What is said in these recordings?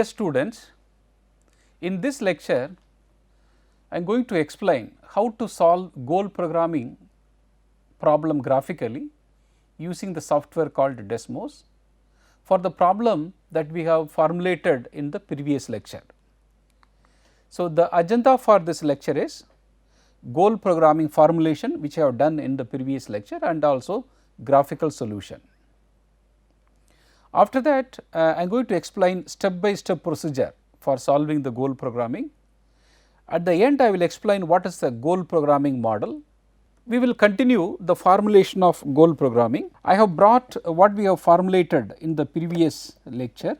Dear students, in this lecture I am going to explain how to solve goal programming problem graphically using the software called Desmos for the problem that we have formulated in the previous lecture. So, the agenda for this lecture is goal programming formulation, which I have done in the previous lecture, and also graphical solution. After that, I am going to explain step by step procedure for solving the goal programming. At the end, I will explain what is the goal programming model. We will continue the formulation of goal programming. I have brought what we have formulated in the previous lecture.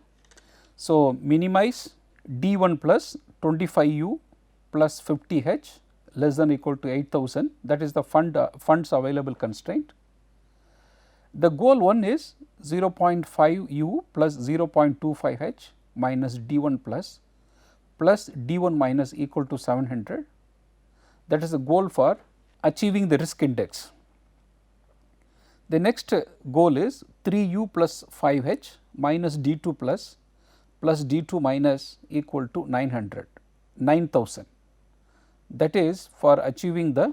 So, minimize D1 plus 25U plus 50H less than or equal to 8000, that is the funds available constraint. The goal 1 is 0.5U plus 0.25H minus D1 plus D1 minus equal to 700, that is the goal for achieving the risk index. The next goal is 3U plus 5H minus D2 plus D2 minus equal to 9000, that is for achieving the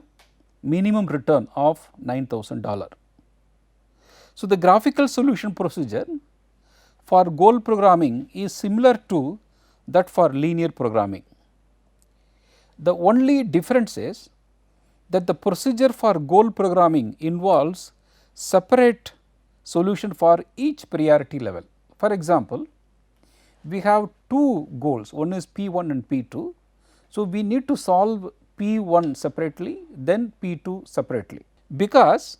minimum return of $9,000. So, the graphical solution procedure for goal programming is similar to that for linear programming. The only difference is that the procedure for goal programming involves separate solution for each priority level. For example, we have two goals, one is P1 and P2. So, we need to solve P1 separately, then P2 separately. Because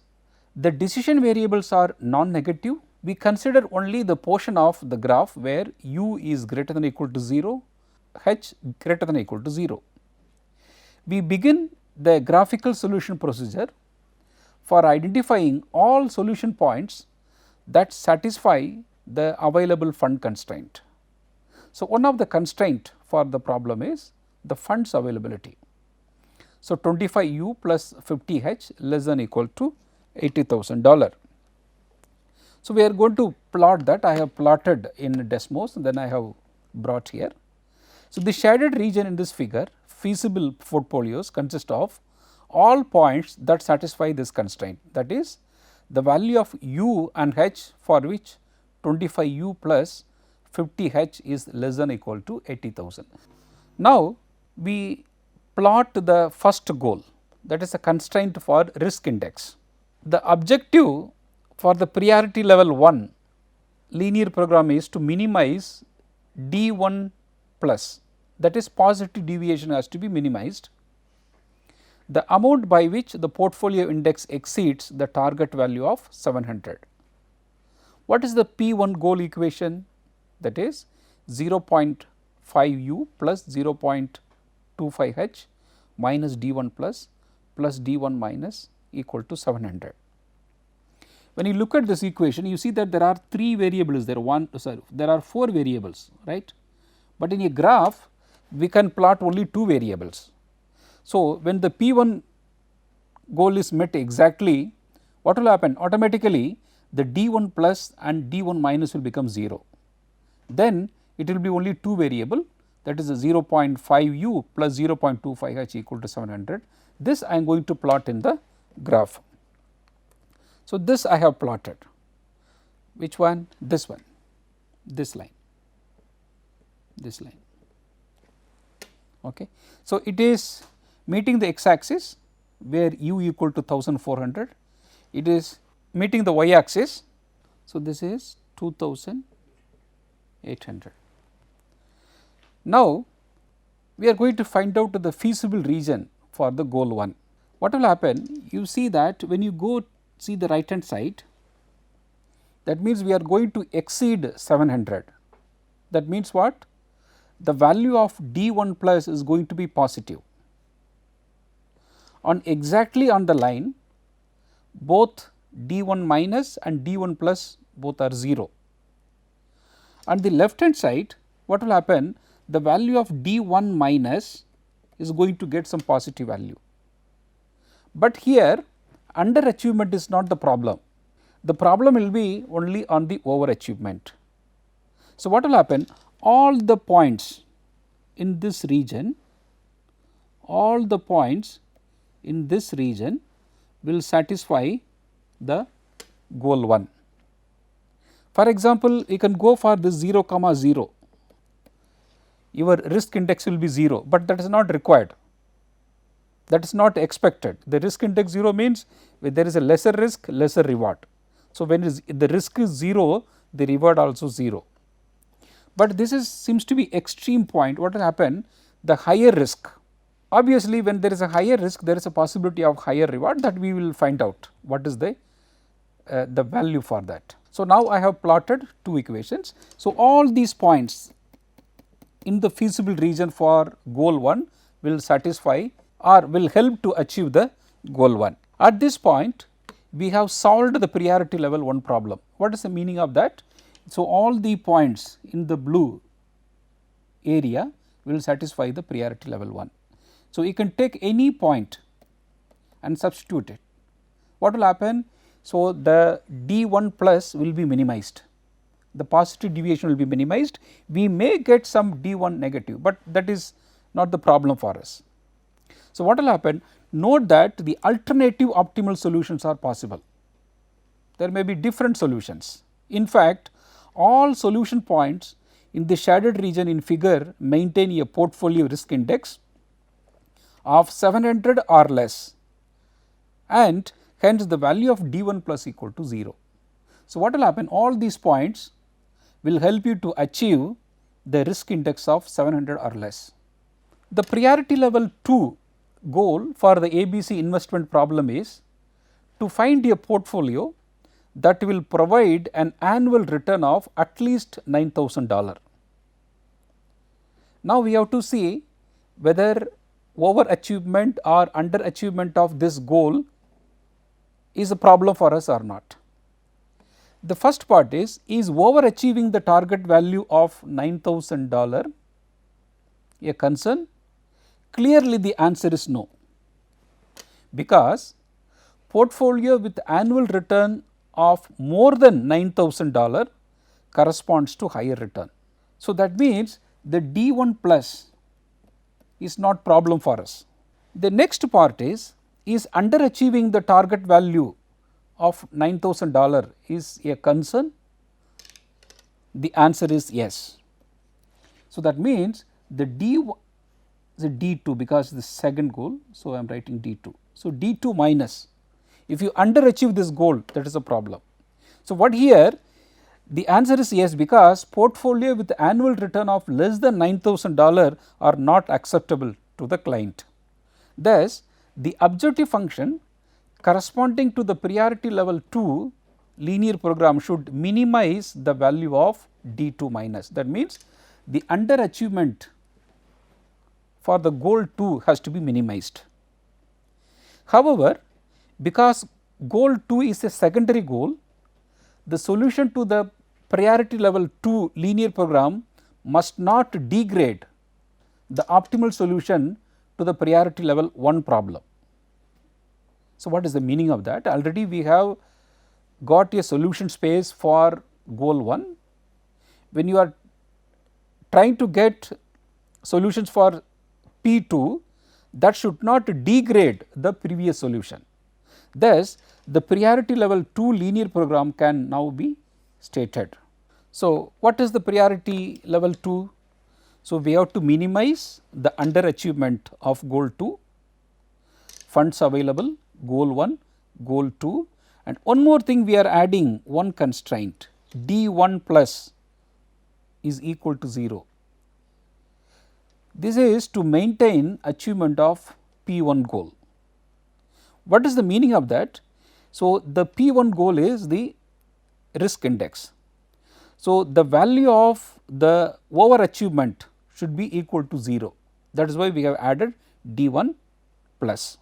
the decision variables are non-negative, we consider only the portion of the graph where U is greater than or equal to 0, H greater than or equal to 0. We begin the graphical solution procedure for identifying all solution points that satisfy the available fund constraint. So, one of the constraint for the problem is the funds availability. So, 25U plus 50H less than or equal to $80,000. So, we are going to plot that. I have plotted in Desmos and then I have brought here. So, the shaded region in this figure, feasible portfolios, consist of all points that satisfy this constraint, that is the value of U and H for which 25U plus 50H is less than or equal to 80,000. Now, we plot the first goal, that is a constraint for risk index. The objective for the priority level 1 linear program is to minimize D1 plus, that is positive deviation has to be minimized. The amount by which the portfolio index exceeds the target value of 700. What is the P1 goal equation? That is 0.5U plus 0.25H minus D1 plus D1 minus equal to 700. When you look at this equation, you see that there are three variables there, there are four variables, right, but in a graph we can plot only two variables. So, when the P1 goal is met exactly, what will happen? Automatically the D1 plus and D1 minus will become 0. Then it will be only two variable, that is 0.5U plus 0.25H equal to 700. This I am going to plot in the graph. So, this I have plotted. Which one? This one, this line, this line. Okay. So, it is meeting the x axis where U equal to 1400, it is meeting the y axis. So, this is 2800. Now, we are going to find out the feasible region for the goal 1. What will happen? You see that when you go see the right hand side, that means we are going to exceed 700. That means what? The value of D1 plus is going to be positive. Exactly on the line, both D1 minus and D1 plus both are 0. On the left hand side, what will happen? The value of D1 minus is going to get some positive value. But here underachievement is not the problem. The problem will be only on the overachievement. So, what will happen? all the points in this region, all the points in this region will satisfy the goal 1. For example, you can go for this 0, 0, your risk index will be 0, but that is not required, that is not expected. The risk index 0 means when there is a lesser risk, lesser reward. So, when the risk is 0, the reward also 0, but this is seems to be extreme point. What will happen? The higher risk, obviously when there is a higher risk, there is a possibility of higher reward, that we will find out what is the value for that. So, now I have plotted two equations. So, all these points in the feasible region for goal 1 will satisfy or will help to achieve the goal 1. At this point, we have solved the priority level 1 problem. What is the meaning of that? So, all the points in the blue area will satisfy the priority level 1. So, you can take any point and substitute it. What will happen? So, the D1 plus will be minimized, the positive deviation will be minimized. We may get some D1 negative, but that is not the problem for us. So, what will happen? Note that the alternative optimal solutions are possible. There may be different solutions. In fact, all solution points in the shaded region in figure maintain a portfolio risk index of 700 or less, and hence the value of D1 plus equal to 0. So, what will happen? All these points will help you to achieve the risk index of 700 or less. The priority level 2 goal for the ABC investment problem is to find a portfolio that will provide an annual return of at least $9,000. Now, we have to see whether overachievement or underachievement of this goal is a problem for us or not. The first part is overachieving the target value of $9,000 a concern? Clearly, the answer is no, because portfolio with annual return of more than $9,000 corresponds to higher return. So, that means the D1 plus is not problem for us. The next part is underachieving the target value of $9,000 is a concern? The answer is yes. So, that means the D1 is a D2 because the second goal. So, I am writing D2. So, D2 minus, if you underachieve this goal, that is a problem. So, what here? The answer is yes, because portfolio with annual return of less than $9,000 are not acceptable to the client. Thus, the objective function corresponding to the priority level 2 linear program should minimize the value of D2 minus. That means, the underachievement for the goal 2 has to be minimized. However, because goal 2 is a secondary goal, the solution to the priority level 2 linear program must not degrade the optimal solution to the priority level 1 problem. So, what is the meaning of that? Already we have got a solution space for goal 1. When you are trying to get solutions for P2, that should not degrade the previous solution. Thus, the priority level 2 linear program can now be stated. So, what is the priority level 2? So, we have to minimize the underachievement of goal 2, funds available, goal 1, goal 2, and one more thing, we are adding one constraint, D1 plus is equal to 0. This is to maintain achievement of P1 goal. What is the meaning of that? So, the P1 goal is the risk index. So, the value of the overachievement should be equal to 0. That is why we have added D1 plus.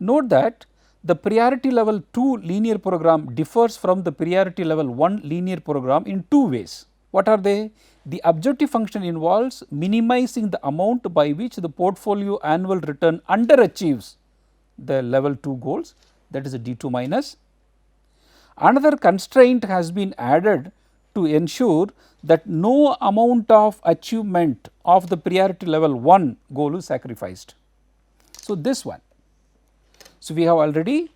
Note that the priority level 2 linear program differs from the priority level 1 linear program in two ways. What are they? The objective function involves minimizing the amount by which the portfolio annual return underachieves the level 2 goals, that is a D2 minus. Another constraint has been added to ensure that no amount of achievement of the priority level 1 goal is sacrificed. So, this one. So, we have already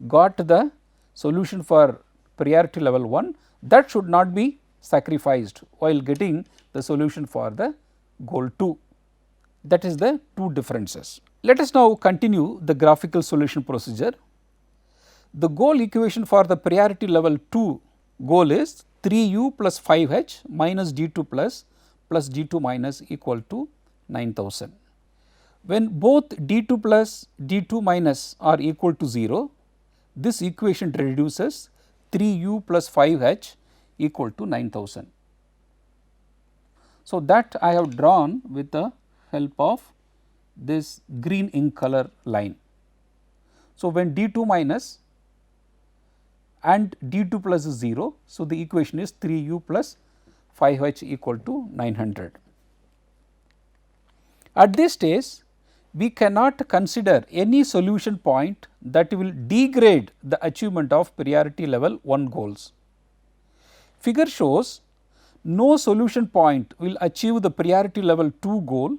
got the solution for priority level 1, that should not be sacrificed while getting the solution for the goal 2. That is the two differences. Let us now continue the graphical solution procedure. The goal equation for the priority level 2 goal is 3u plus 5h minus d2 plus d2 minus equal to 9000. When both d2 plus d2 minus are equal to 0, this equation reduces 3u plus 5h equal to 9000. So, that I have drawn with the help of this green ink color line. So, when d2 minus and d2 plus is 0, so the equation is 3u plus 5h equal to 900. At this stage, we cannot consider any solution point that will degrade the achievement of priority level 1 goals. Figure shows no solution point will achieve the priority level 2 goal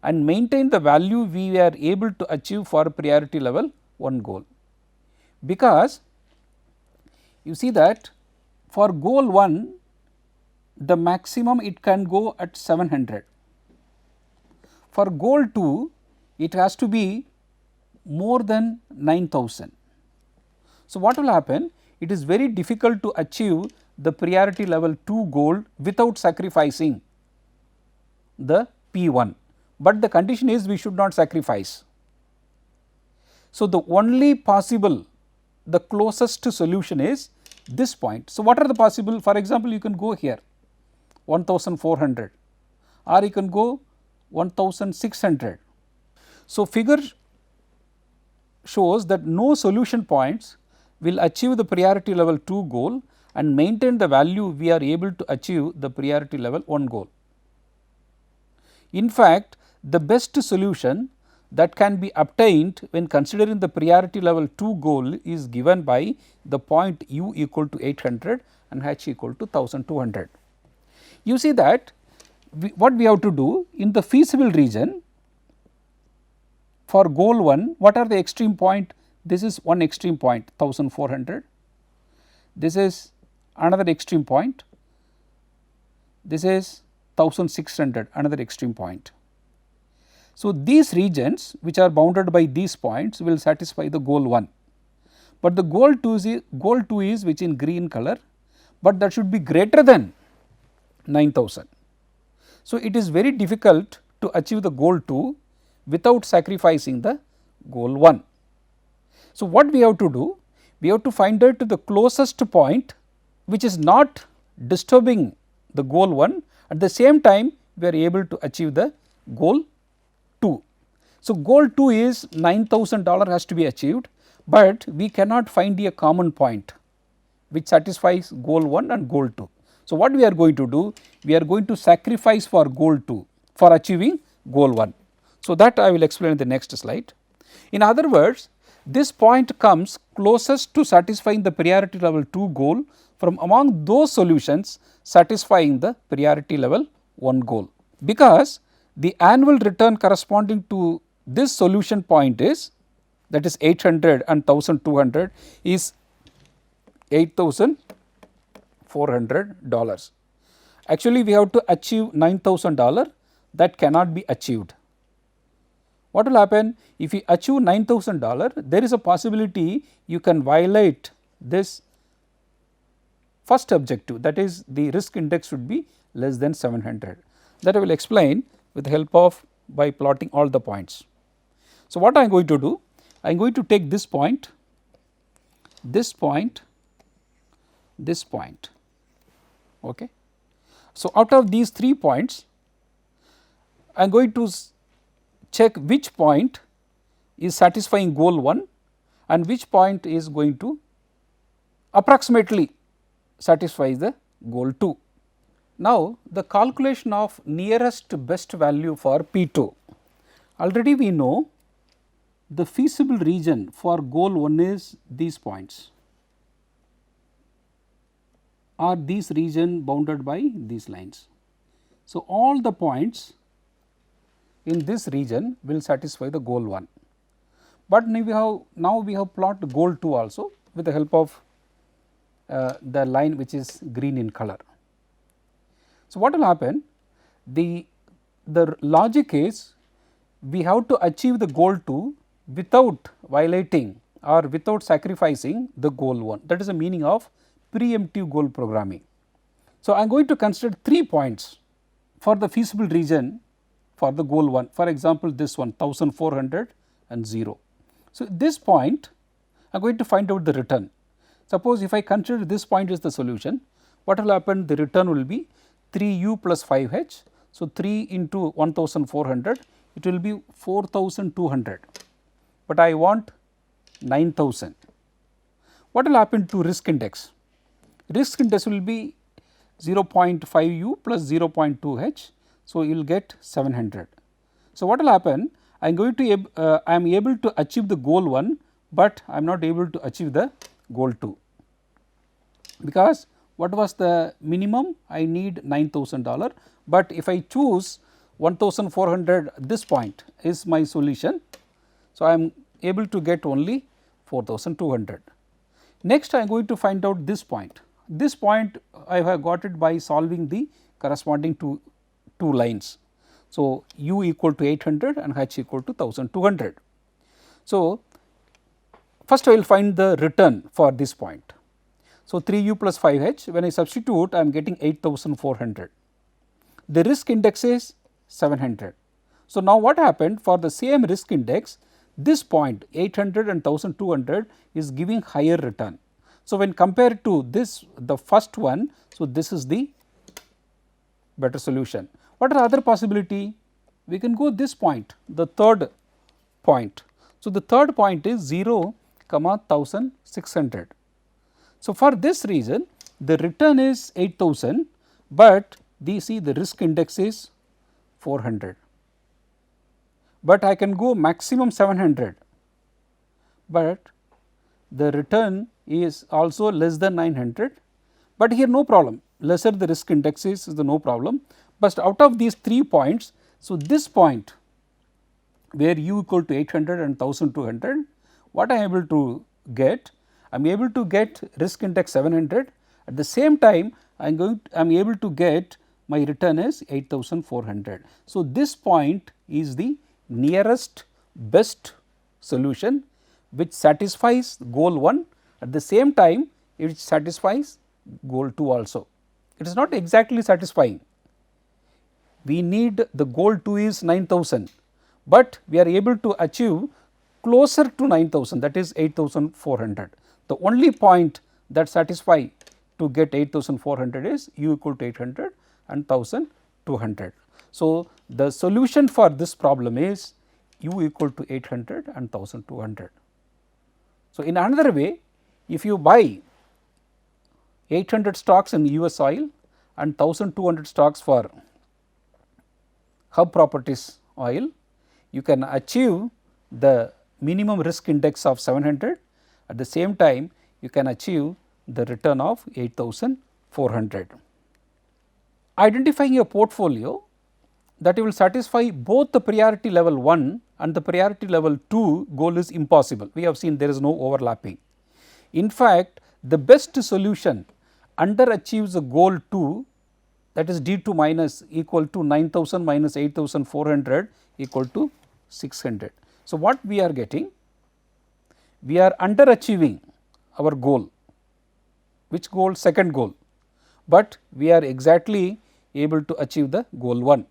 and maintain the value we are able to achieve for priority level 1 goal, because you see that for goal 1 the maximum it can go at 700, for goal 2 it has to be more than 9000. So, what will happen? It is very difficult to achieve the priority level 2 goal without sacrificing the P1, but the condition is we should not sacrifice. So, the only possible, the closest solution is this point. So, what are the possible? For example, you can go here 1400 or you can go 1600. So, figure shows that no solution points will achieve the priority level 2 goal and maintain the value we are able to achieve the priority level 1 goal. In fact, the best solution that can be obtained when considering the priority level 2 goal is given by the point u equal to 800 and h equal to 1200. You see that what we have to do in the feasible region for goal 1, what are the extreme point? This is one extreme point 1400, this is another extreme point, this is 1600 another extreme point. So, these regions which are bounded by these points will satisfy the goal 1, but the goal 2 is which in green color, but that should be greater than 9000. So, it is very difficult to achieve the goal 2 without sacrificing the goal 1. So, what we have to do? We have to find out the closest point which is not disturbing the goal 1, at the same time we are able to achieve the goal 2. So, goal 2 is $9,000 has to be achieved, but we cannot find a common point which satisfies goal 1 and goal 2. So, what we are going to do? We are going to sacrifice for goal 2 for achieving goal 1. So, that I will explain in the next slide. In other words, this point comes closest to satisfying the priority level 2 goal from among those solutions satisfying the priority level 1 goal, because the annual return corresponding to this solution point is, that is 800 and 1200 is $8,400. Actually, we have to achieve $9,000, that cannot be achieved. What will happen? If you achieve $9,000, there is a possibility you can violate this first objective, that is the risk index should be less than 700. That I will explain with the help of by plotting all the points. So, what I am going to do? I am going to take this point, this point, this point. Okay. So, out of these 3 points, I am going to check which point is satisfying goal 1 and which point is going to approximately satisfy the goal 2. Now, the calculation of nearest best value for P2. Already we know the feasible region for goal 1 is these points. are these region bounded by these lines. So, all the points in this region will satisfy the goal 1, but now we have plotted goal 2 also with the help of the line which is green in color. So, what will happen? The logic is we have to achieve the goal 2 without violating or without sacrificing the goal 1, that is the meaning of preemptive goal programming. So, I am going to consider 3 points for the feasible region for the goal 1, for example, this one 1400 and 0. So, this point I am going to find out the return. Suppose if I consider this point is the solution, what will happen? The return will be 3u plus 5h. So, 3 into 1400, it will be 4200, but I want 9000. What will happen to risk index? Risk index will be 0.5u plus 0.2h. So, you will get 700. So, what will happen? I am going to I am able to achieve the goal 1, but I am not able to achieve the goal 2, because what was the minimum? I need $9,000, but if I choose 1400, this point is my solution. So, I am able to get only 4200. Next, I am going to find out this point. This point I have got it by solving the corresponding two lines. So, u equal to 800 and h equal to 1200. So, first I will find the return for this point. So, 3u plus 5h, when I substitute I am getting 8400. The risk index is 700. So, now what happened? For the same risk index, this point 800 and 1200 is giving higher return. So, when compared to this the first one, so this is the better solution. What are other possibility? We can go this point, the third point. So, the third point is 0, 1600. So, for this reason the return is 8000, but see the risk index is 400, but I can go maximum 700, but the return is also less than 900, but here no problem, lesser the risk index is the no problem. But out of these 3 points, so this point where u equal to 800 and 1200, what I am able to get? I am able to get risk index 700, at the same time I am able to get my return is 8400. So, this point is the nearest best solution which satisfies goal 1, at the same time it satisfies goal 2 also. It is not exactly satisfying. We need the goal 2 is 9000, but we are able to achieve closer to 9000, that is 8400. The only point that satisfy to get 8400 is u equal to 800 and 1200. So, the solution for this problem is u equal to 800 and 1200. So, in another way, if you buy 800 stocks in US oil and 1200 stocks for hub properties oil, you can achieve the minimum risk index of 700, at the same time you can achieve the return of 8400. Identifying a portfolio that will satisfy both the priority level 1 and the priority level 2 goal is impossible. We have seen there is no overlapping. In fact, the best solution underachieves the goal 2, that is D2 minus equal to 9000 minus 8400 equal to 600. So, what we are getting? We are underachieving our goal. Which goal? Second goal, but we are exactly able to achieve the goal 1.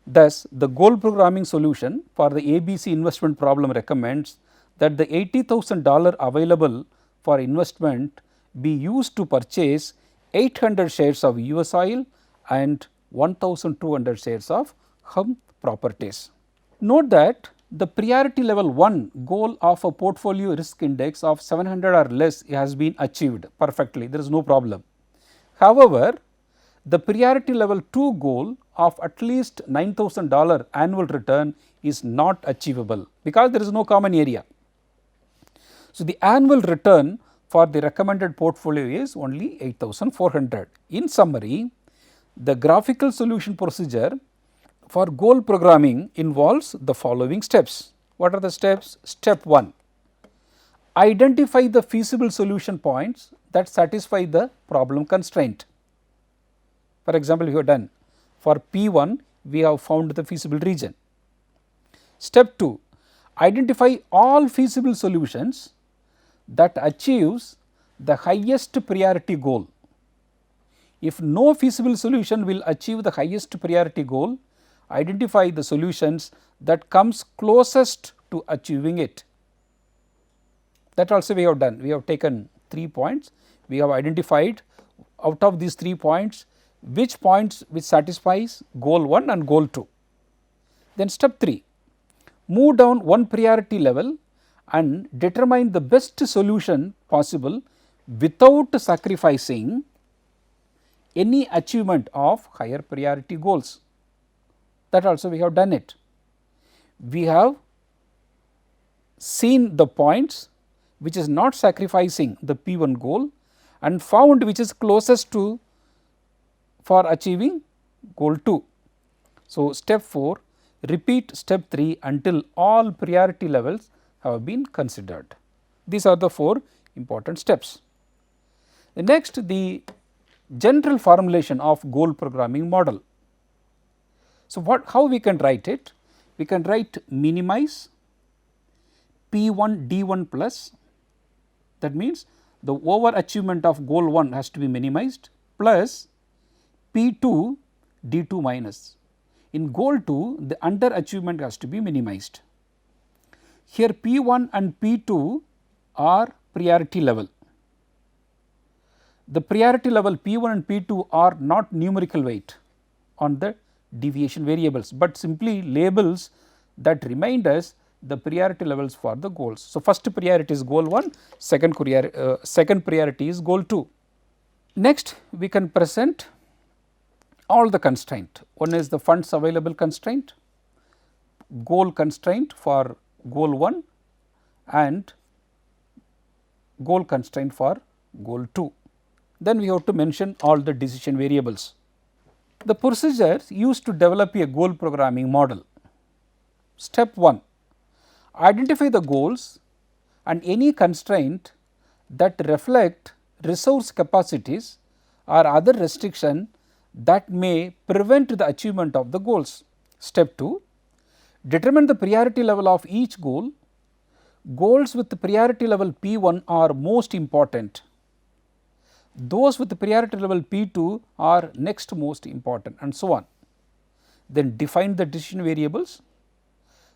Thus, the goal programming solution for the ABC investment problem recommends that the $80,000 available for investment be used to purchase 800 shares of US oil and 1200 shares of hub properties. Note that the priority level 1 goal of a portfolio risk index of 700 or less has been achieved perfectly, there is no problem. However, the priority level 2 goal of at least $9,000 annual return is not achievable because there is no common area. So, the annual return for the recommended portfolio is only 8400. In summary, the graphical solution procedure for goal programming involves the following steps. What are the steps? Step 1, identify the feasible solution points that satisfy the problem constraint. For example, we have done for P1 we have found the feasible region. Step 2, identify all feasible solutions that achieves the highest priority goal. If no feasible solution will achieve the highest priority goal, identify the solutions that comes closest to achieving it. That also we have done. We have taken 3 points. We have identified out of these 3 points which satisfies goal 1 and goal 2. Then step 3, move down one priority level and determine the best solution possible without sacrificing any achievement of higher priority goals. That also we have done it. We have seen the points which is not sacrificing the P1 goal and found which is closest to for achieving goal 2. So, step 4, repeat step 3 until all priority levels have been considered. These are the 4 important steps. The next, the general formulation of goal programming model. So, how we can write it? We can write minimize P1 D1 plus, that means the overachievement of goal 1 has to be minimized, plus P2 D2 minus. In goal 2 the underachievement has to be minimized. Here P1 and P2 are priority level. The priority level P1 and P2 are not numerical weight on the deviation variables, but simply labels that remind us the priority levels for the goals. So, first priority is goal 1, second priority is goal 2. Next, we can present all the constraint. One is the funds available constraint, goal constraint for goal 1 and goal constraint for goal 2. Then we have to mention all the decision variables. The procedures used to develop a goal programming model. Step 1, identify the goals and any constraint that reflect resource capacities or other restriction that may prevent the achievement of the goals. Step 2, determine the priority level of each goal. Goals with the priority level P1 are most important. Those with the priority level P2 are next most important, and so on. Then define the decision variables,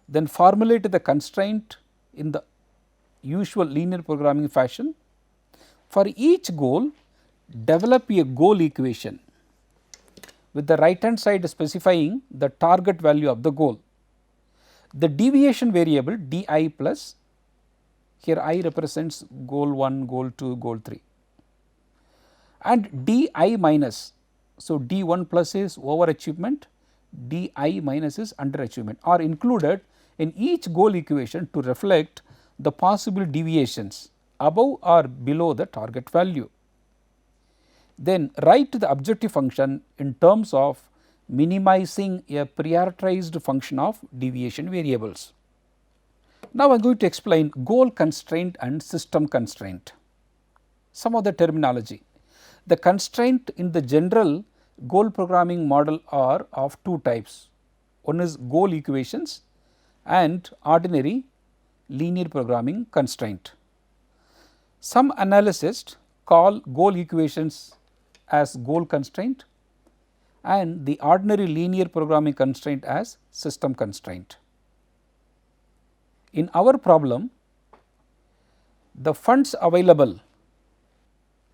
then formulate the constraint in the usual linear programming fashion. For each goal, develop a goal equation with the right hand side specifying the target value of the goal. The deviation variable di plus, here I represents goal 1, goal 2, goal 3, and di minus. So, d1 plus is overachievement, di minus is underachievement, are included in each goal equation to reflect the possible deviations above or below the target value. Then write the objective function in terms of minimizing a prioritized function of deviation variables. Now, I am going to explain goal constraint and system constraint. Some of the terminology. The constraint in the general goal programming model are of 2 types. One is goal equations and ordinary linear programming constraint. Some analysts call goal equations as goal constraint and the ordinary linear programming constraint as system constraint. In our problem, the funds available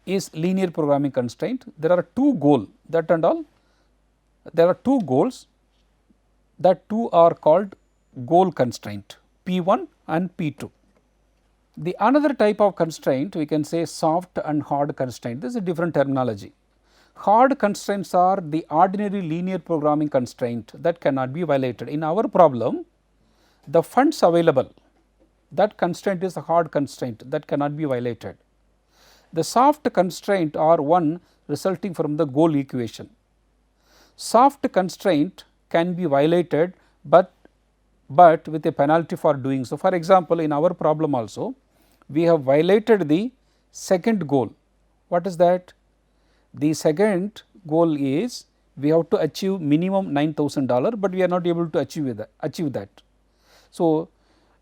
is linear programming constraint. There are 2 goals, that and all. There are 2 goals, that 2 are called goal constraint, P1 and P2. The another type of constraint we can say soft and hard constraint. This is a different terminology. Hard constraints are the ordinary linear programming constraint that cannot be violated. In our problem, the funds available, that constraint is a hard constraint that cannot be violated. The soft constraint are one resulting from the goal equation. Soft constraint can be violated, but with a penalty for doing so. For example, in our problem also we have violated the second goal. What is that? The second goal is we have to achieve minimum $9,000, but we are not able to achieve that. So,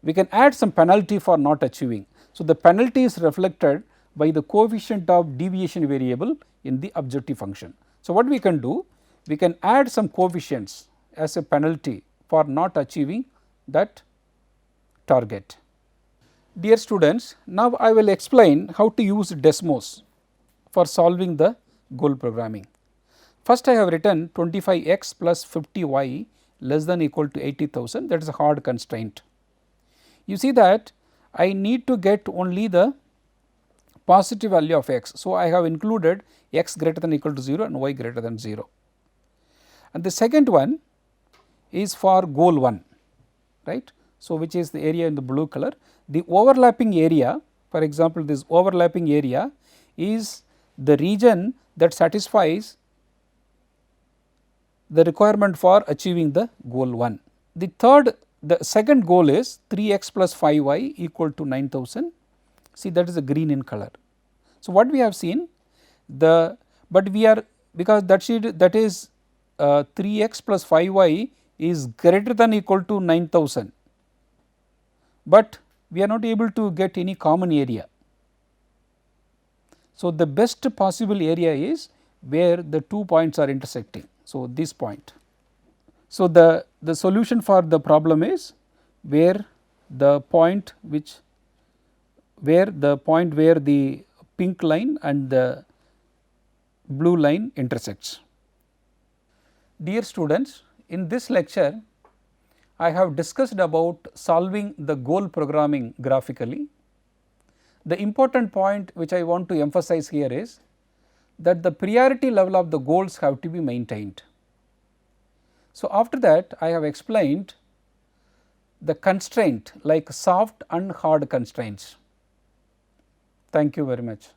we can add some penalty for not achieving. So, the penalty is reflected by the coefficient of deviation variable in the objective function. So, what we can do? We can add some coefficients as a penalty for not achieving that target. Dear students, now I will explain how to use Desmos for solving the goal programming. First, I have written 25x plus 50y less than equal to 80,000, that is a hard constraint. You see that I need to get only the positive value of x. So, I have included x greater than equal to 0 and y greater than 0. And the second one is for goal 1, right. So, which is the area in the blue color. The overlapping area, for example, this overlapping area is the region that satisfies the requirement for achieving the goal 1. The second goal is 3x plus 5y equal to 9,000. See, that is the green in color. So, what we have seen but we are, because that is 3x plus 5y is greater than equal to 9,000, but we are not able to get any common area. So, the best possible area is where the 2 points are intersecting. So, this point. So, the solution for the problem is where the point where the pink line and the blue line intersects. Dear students, in this lecture I have discussed about solving the goal programming graphically. The important point which I want to emphasize here is that the priority level of the goals have to be maintained. So, after that I have explained the constraint like soft and hard constraints. Thank you very much.